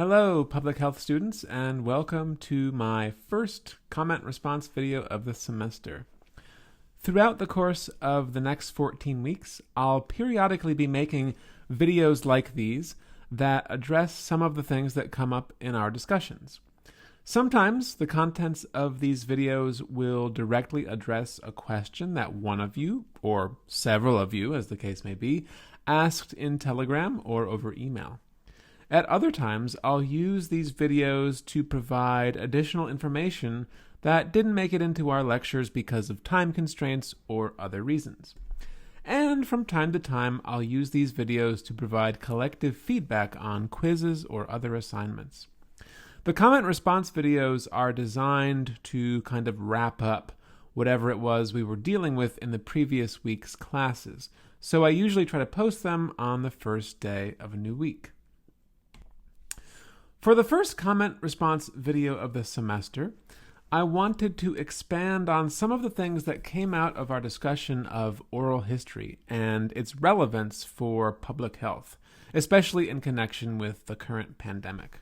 Hello, public health students, and welcome to my first comment response video of the semester. Throughout the course of the next 14 weeks, I'll periodically be making videos like these that address some of the things that come up in our discussions. Sometimes the contents of these videos will directly address a question that one of you, or several of you as the case may be, asked in Telegram or over email. At other times, I'll use these videos to provide additional information that didn't make it into our lectures because of time constraints or other reasons. And from time to time, I'll use these videos to provide collective feedback on quizzes or other assignments. The comment response videos are designed to kind of wrap up whatever it was we were dealing with in the previous week's classes, so I usually try to post them on the first day of a new week. For the first comment response video of the semester, I wanted to expand on some of the things that came out of our discussion of oral history and its relevance for public health, especially in connection with the current pandemic.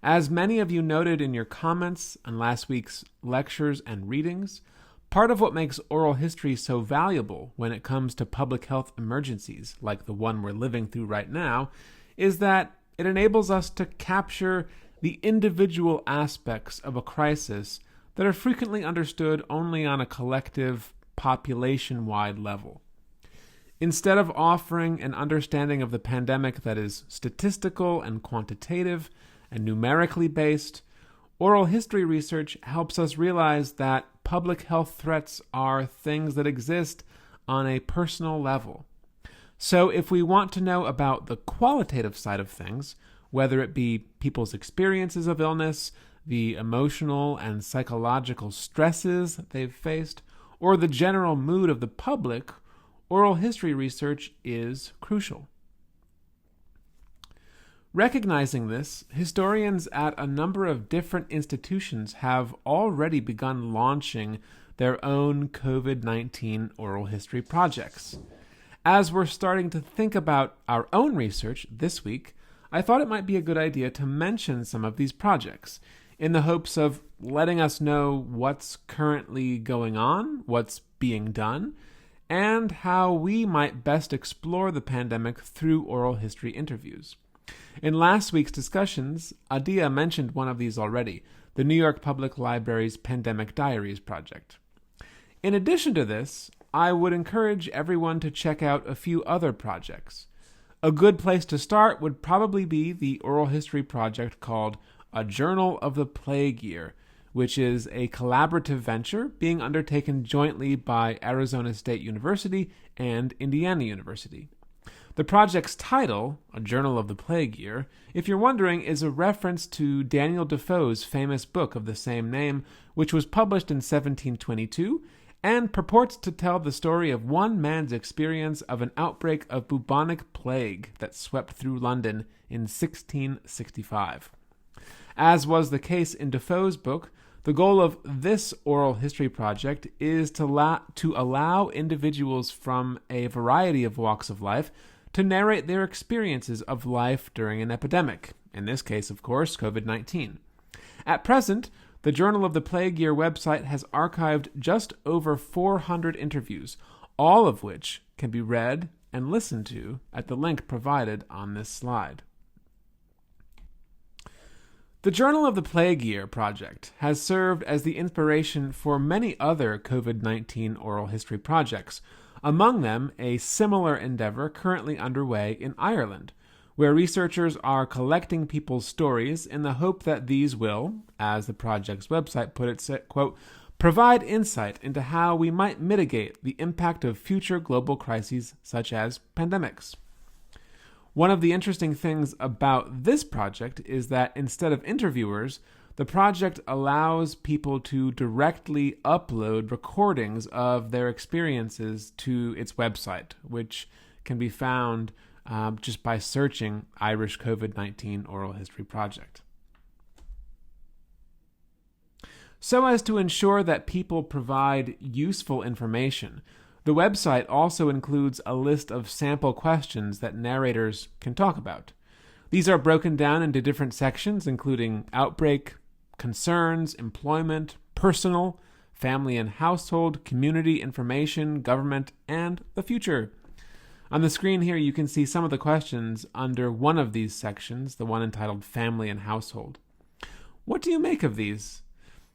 As many of you noted in your comments on last week's lectures and readings, part of what makes oral history so valuable when it comes to public health emergencies, like the one we're living through right now, is that it enables us to capture the individual aspects of a crisis that are frequently understood only on a collective, population-wide level. Instead of offering an understanding of the pandemic that is statistical and quantitative and numerically based, oral history research helps us realize that public health threats are things that exist on a personal level. So if we want to know about the qualitative side of things, whether it be people's experiences of illness, the emotional and psychological stresses that they've faced, or the general mood of the public, oral history research is crucial. Recognizing this, historians at a number of different institutions have already begun launching their own COVID-19 oral history projects. As we're starting to think about our own research this week, I thought it might be a good idea to mention some of these projects in the hopes of letting us know what's currently going on, what's being done, and how we might best explore the pandemic through oral history interviews. In last week's discussions, Adia mentioned one of these already, the New York Public Library's Pandemic Diaries project. In addition to this, I would encourage everyone to check out a few other projects. A good place to start would probably be the oral history project called A Journal of the Plague Year, which is a collaborative venture being undertaken jointly by Arizona State University and Indiana University. The project's title, A Journal of the Plague Year, if you're wondering, is a reference to Daniel Defoe's famous book of the same name, which was published in 1722 and purports to tell the story of one man's experience of an outbreak of bubonic plague that swept through London in 1665. As was the case in Defoe's book, the goal of this oral history project is to allow individuals from a variety of walks of life to narrate their experiences of life during an epidemic, in this case, of course, COVID-19. At present, the Journal of the Plague Year website has archived just over 400 interviews, all of which can be read and listened to at the link provided on this slide. The Journal of the Plague Year project has served as the inspiration for many other COVID-19 oral history projects, among them a similar endeavor currently underway in Ireland, where researchers are collecting people's stories in the hope that these will, as the project's website put it, quote, provide insight into how we might mitigate the impact of future global crises such as pandemics. One of the interesting things about this project is that instead of interviewers, the project allows people to directly upload recordings of their experiences to its website, which can be found just by searching Irish COVID-19 Oral History Project. So as to ensure that people provide useful information, the website also includes a list of sample questions that narrators can talk about. These are broken down into different sections, including outbreak, concerns, employment, personal, family and household, community, information, government, and the future. On the screen here, you can see some of the questions under one of these sections, the one entitled Family and Household. What do you make of these?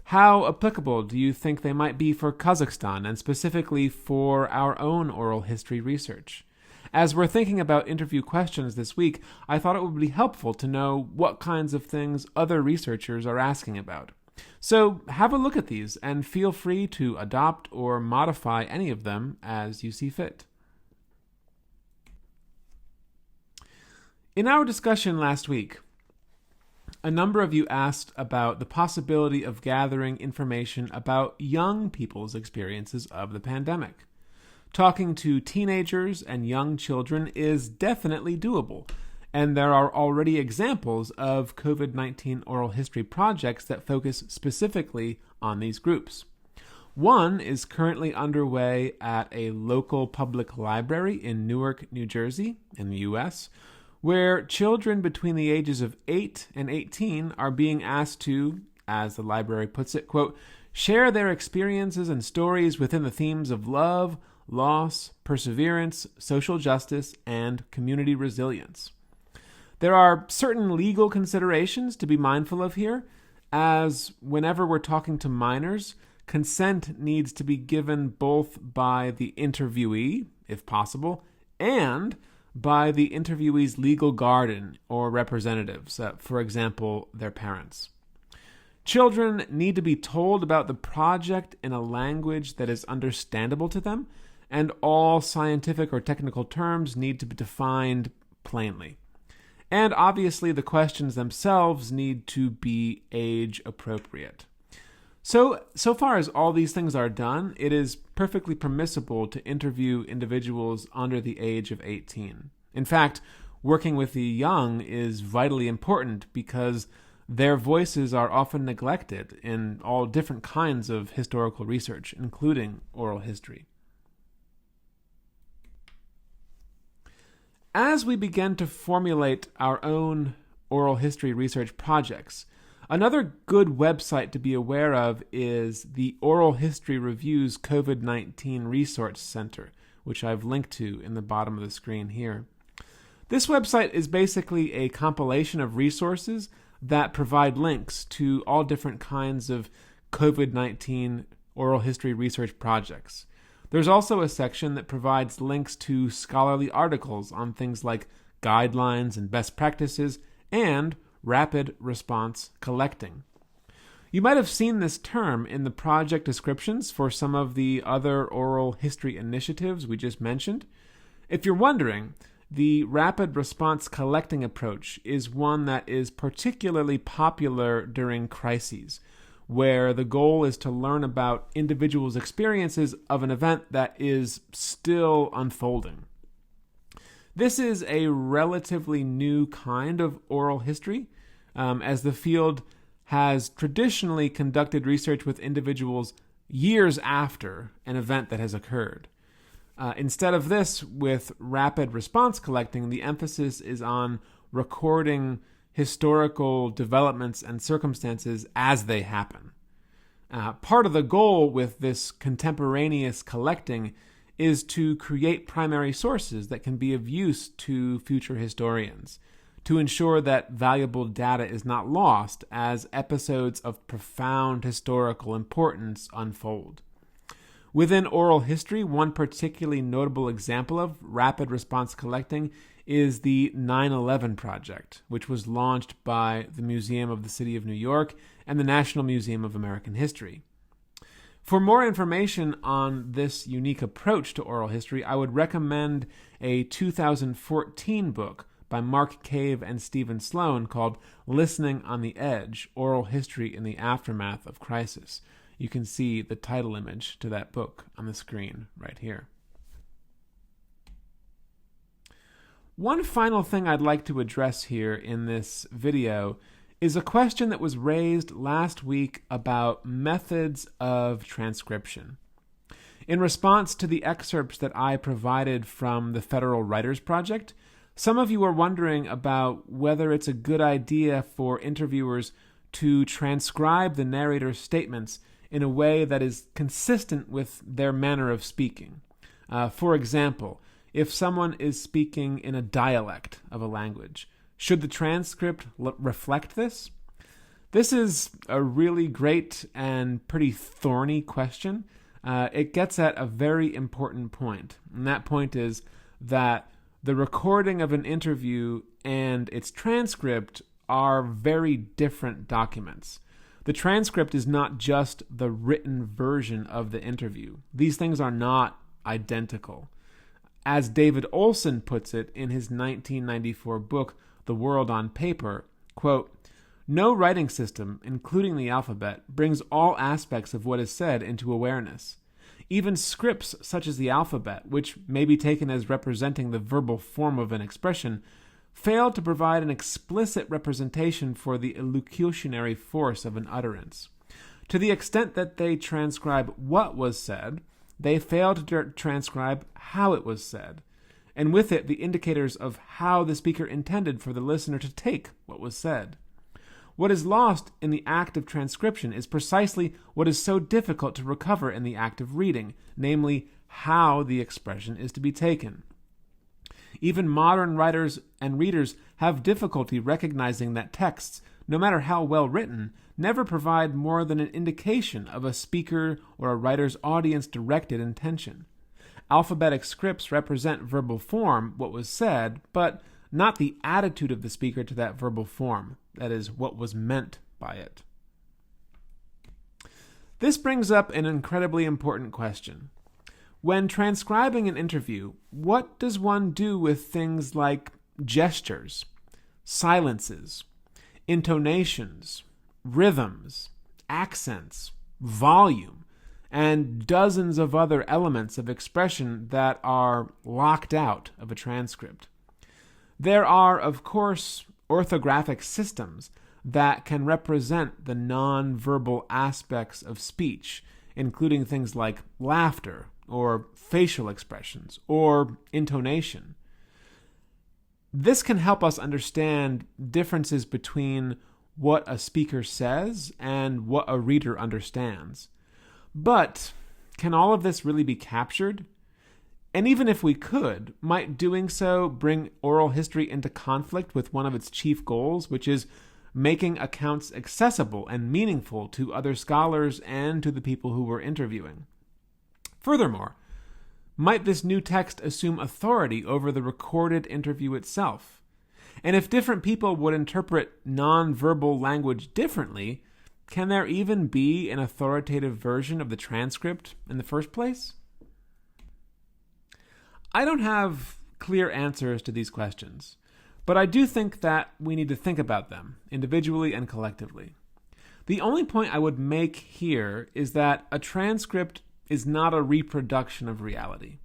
How applicable do you think they might be for Kazakhstan, and specifically for our own oral history research? As we're thinking about interview questions this week, I thought it would be helpful to know what kinds of things other researchers are asking about. So have a look at these and feel free to adopt or modify any of them as you see fit. In our discussion last week, a number of you asked about the possibility of gathering information about young people's experiences of the pandemic. Talking to teenagers and young children is definitely doable, and there are already examples of COVID-19 oral history projects that focus specifically on these groups. One is currently underway at a local public library in Newark, New Jersey, in the U.S., where children between the ages of 8 and 18 are being asked to, as the library puts it, quote, share their experiences and stories within the themes of love, loss, perseverance, social justice, and community resilience. There are certain legal considerations to be mindful of here, as whenever we're talking to minors, consent needs to be given both by the interviewee, if possible, and by the interviewee's legal guardian or representatives, for example, their parents. Children need to be told about the project in a language that is understandable to them, and all scientific or technical terms need to be defined plainly. And obviously, the questions themselves need to be age appropriate. So far as all these things are done, it is perfectly permissible to interview individuals under the age of 18. In fact, working with the young is vitally important because their voices are often neglected in all different kinds of historical research, including oral history. As we begin to formulate our own oral history research projects, another good website to be aware of is the Oral History Review's COVID-19 Resource Center, which I've linked to in the bottom of the screen here. This website is basically a compilation of resources that provide links to all different kinds of COVID-19 oral history research projects. There's also a section that provides links to scholarly articles on things like guidelines and best practices and rapid response collecting. You might have seen this term in the project descriptions for some of the other oral history initiatives we just mentioned. If you're wondering, the rapid response collecting approach is one that is particularly popular during crises, where the goal is to learn about individuals' experiences of an event that is still unfolding. This is a relatively new kind of oral history, as the field has traditionally conducted research with individuals years after an event that has occurred. Instead of this, with rapid response collecting, the emphasis is on recording historical developments and circumstances as they happen. Part of the goal with this contemporaneous collecting is to create primary sources that can be of use to future historians, to ensure that valuable data is not lost as episodes of profound historical importance unfold. Within oral history, one particularly notable example of rapid response collecting is the 9/11 Project, which was launched by the Museum of the City of New York and the National Museum of American History. For more information on this unique approach to oral history, I would recommend a 2014 book by Mark Cave and Stephen Sloan called Listening on the Edge, Oral History in the Aftermath of Crisis. You can see the title image to that book on the screen right here. One final thing I'd like to address here in this video is a question that was raised last week about methods of transcription. In response to the excerpts that I provided from the Federal Writers Project, Some of you are wondering about whether it's a good idea for interviewers to transcribe the narrator's statements in a way that is consistent with their manner of speaking. For example, if someone is speaking in a dialect of a language, should the transcript reflect this? This is a really great and pretty thorny question. It gets at a very important point, and that point is that the recording of an interview and its transcript are very different documents. The transcript is not just the written version of the interview. These things are not identical. As David Olson puts it in his 1994 book, The World on Paper, quote, "No writing system, including the alphabet, brings all aspects of what is said into awareness. Even scripts such as the alphabet, which may be taken as representing the verbal form of an expression, fail to provide an explicit representation for the elocutionary force of an utterance. To the extent that they transcribe what was said, they fail to transcribe how it was said, and with it the indicators of how the speaker intended for the listener to take what was said. What is lost in the act of transcription is precisely what is so difficult to recover in the act of reading, namely, how the expression is to be taken. Even modern writers and readers have difficulty recognizing that texts, no matter how well written, never provide more than an indication of a speaker or a writer's audience-directed intention. Alphabetic scripts represent verbal form, what was said, but not the attitude of the speaker to that verbal form, that is, what was meant by it. This brings up an incredibly important question. When transcribing an interview, what does one do with things like gestures, silences, intonations, rhythms, accents, volume, and dozens of other elements of expression that are locked out of a transcript? There are, of course, orthographic systems that can represent the non-verbal aspects of speech, including things like laughter, or facial expressions, or intonation. This can help us understand differences between what a speaker says and what a reader understands. But can all of this really be captured? And even if we could, might doing so bring oral history into conflict with one of its chief goals, which is making accounts accessible and meaningful to other scholars and to the people who we're interviewing? Furthermore, might this new text assume authority over the recorded interview itself? And if different people would interpret non-verbal language differently, can there even be an authoritative version of the transcript in the first place? I don't have clear answers to these questions, but I do think that we need to think about them, individually and collectively. The only point I would make here is that a transcript is not a reproduction of reality.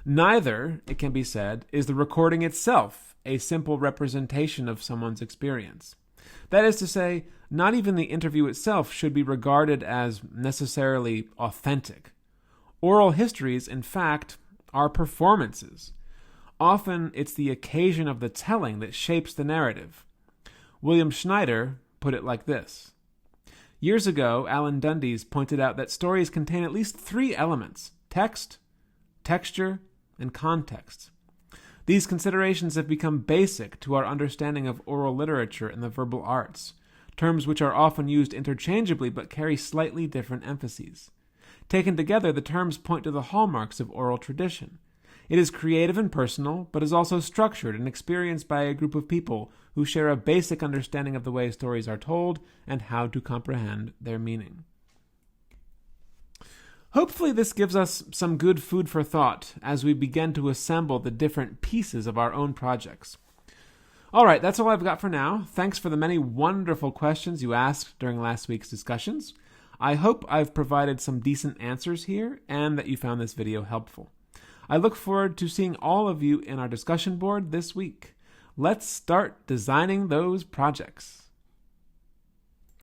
Neither, it can be said, is the recording itself a simple representation of someone's experience. That is to say, not even the interview itself should be regarded as necessarily authentic. Oral histories, in fact, are performances. Often it's the occasion of the telling that shapes the narrative. William Schneider put it like this. Years ago, Alan Dundes pointed out that stories contain at least three elements: text, texture, and context. These considerations have become basic to our understanding of oral literature and the verbal arts, terms which are often used interchangeably but carry slightly different emphases. Taken together, the terms point to the hallmarks of oral tradition. It is creative and personal, but is also structured and experienced by a group of people who share a basic understanding of the way stories are told and how to comprehend their meaning. Hopefully this gives us some good food for thought as we begin to assemble the different pieces of our own projects. All right, that's all I've got for now. Thanks for the many wonderful questions you asked during last week's discussions. I hope I've provided some decent answers here and that you found this video helpful. I look forward to seeing all of you in our discussion board this week. Let's start designing those projects.